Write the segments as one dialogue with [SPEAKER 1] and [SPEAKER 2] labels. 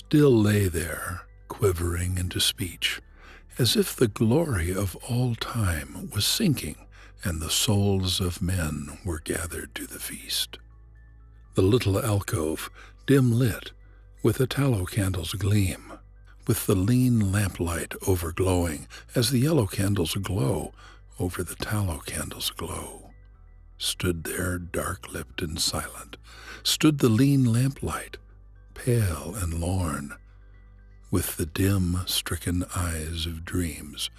[SPEAKER 1] still lay there, quivering into speech, as if the glory of all time was sinking and the souls of men were gathered to the feast. The little alcove, dim lit, with a tallow candle's gleam, with the lean lamplight overglowing as the yellow candles glow over the tallow candle's glow, stood there dark-lipped and silent, stood the lean lamplight, pale and lorn, with the dim, stricken eyes of dreams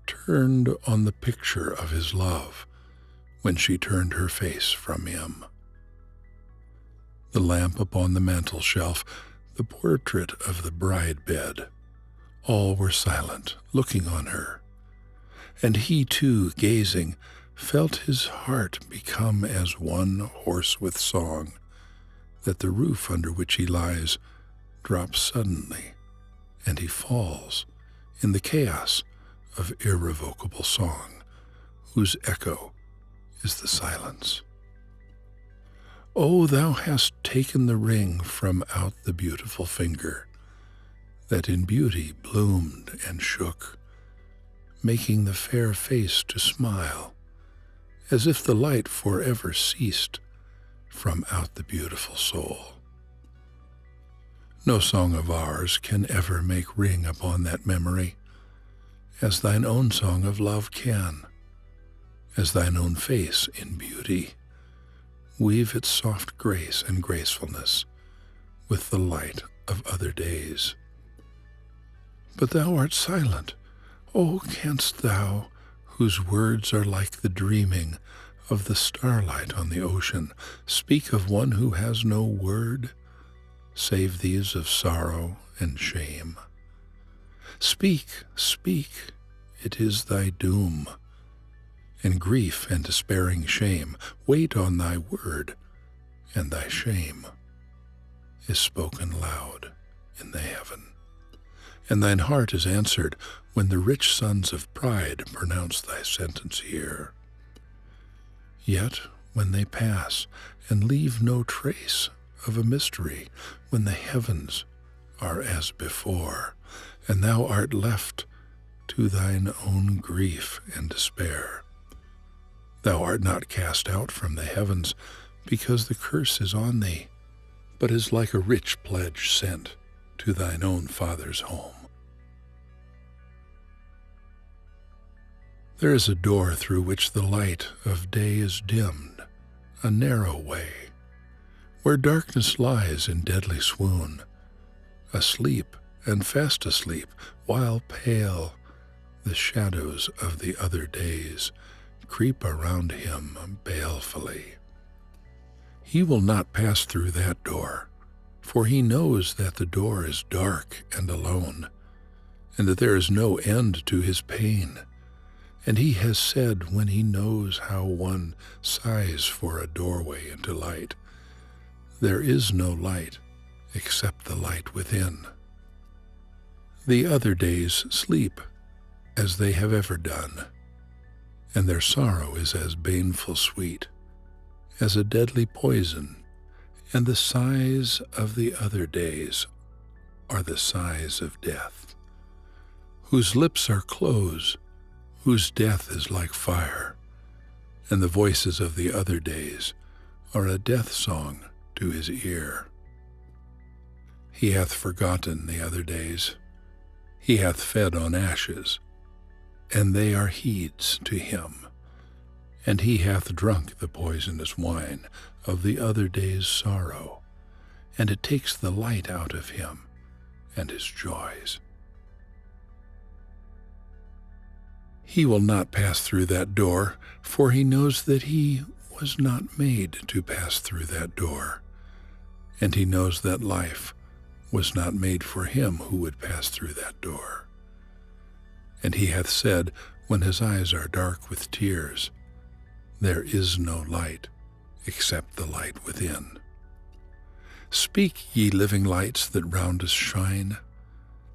[SPEAKER 1] turned on the picture of his love when she turned her face from him. The lamp upon the mantel-shelf, the portrait of the bride bed, all were silent, looking on her, and he too, gazing, felt his heart become as one hoarse with song, that the roof under which he lies drops suddenly, and he falls in the chaos of irrevocable song, whose echo is the silence. Oh, thou hast taken the ring from out the beautiful finger, that in beauty bloomed and shook, making the fair face to smile, as if the light forever ceased from out the beautiful soul. No song of ours can ever make ring upon that memory, as thine own song of love can, as thine own face in beauty weave its soft grace and gracefulness with the light of other days. But thou art silent. Oh, canst thou, whose words are like the dreaming of the starlight on the ocean, speak of one who has no word, save these of sorrow and shame? Speak, speak, it is thy doom, and grief and despairing shame wait on thy word, and thy shame is spoken loud in the heaven. And thine heart is answered when the rich sons of pride pronounce thy sentence here. Yet when they pass and leave no trace of a mystery, when the heavens are as before, and thou art left to thine own grief and despair, thou art not cast out from the heavens, because the curse is on thee, but is like a rich pledge sent to thine own Father's home. There is a door through which the light of day is dimmed, a narrow way, where darkness lies in deadly swoon, asleep and fast asleep, while pale the shadows of the other days creep around him balefully. He will not pass through that door, for he knows that the door is dark and alone, and that there is no end to his pain. And he has said, when he knows how one sighs for a doorway into light, there is no light except the light within. The other days sleep as they have ever done, and their sorrow is as baneful sweet as a deadly poison, and the sighs of the other days are the sighs of death, whose lips are closed, whose death is like fire, and the voices of the other days are a death song to his ear. He hath forgotten the other days, he hath fed on ashes, and they are heeds to him, and he hath drunk the poisonous wine of the other day's sorrow, and it takes the light out of him and his joys. He will not pass through that door, for he knows that he was not made to pass through that door, and he knows that life was not made for him who would pass through that door. And he hath said, when his eyes are dark with tears, there is no light except the light within. Speak, ye living lights that round us shine.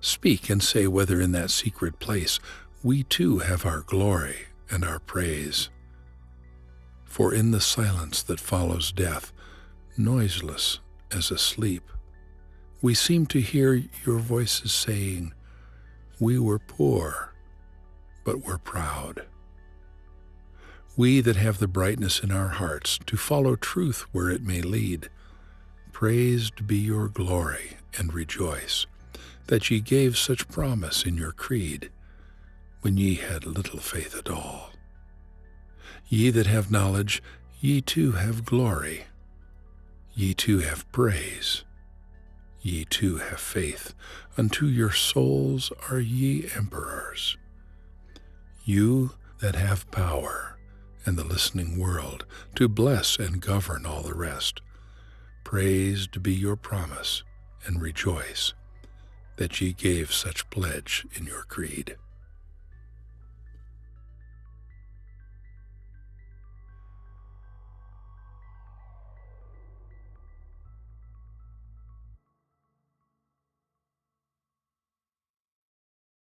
[SPEAKER 1] Speak and say whether in that secret place we too have our glory and our praise. For in the silence that follows death, noiseless as a sleep, We seem to hear your voices saying, "We were poor, but we're proud." We that have the brightness in our hearts to follow truth where it may lead, praised be your glory, and rejoice that ye gave such promise in your creed, when ye had little faith at all. Ye that have knowledge, ye too have glory. Ye too have praise. Ye too have faith. Unto your souls are ye emperors. You that have power, and the listening world, to bless and govern all the rest, praised be your promise, and rejoice that ye gave such pledge in your creed.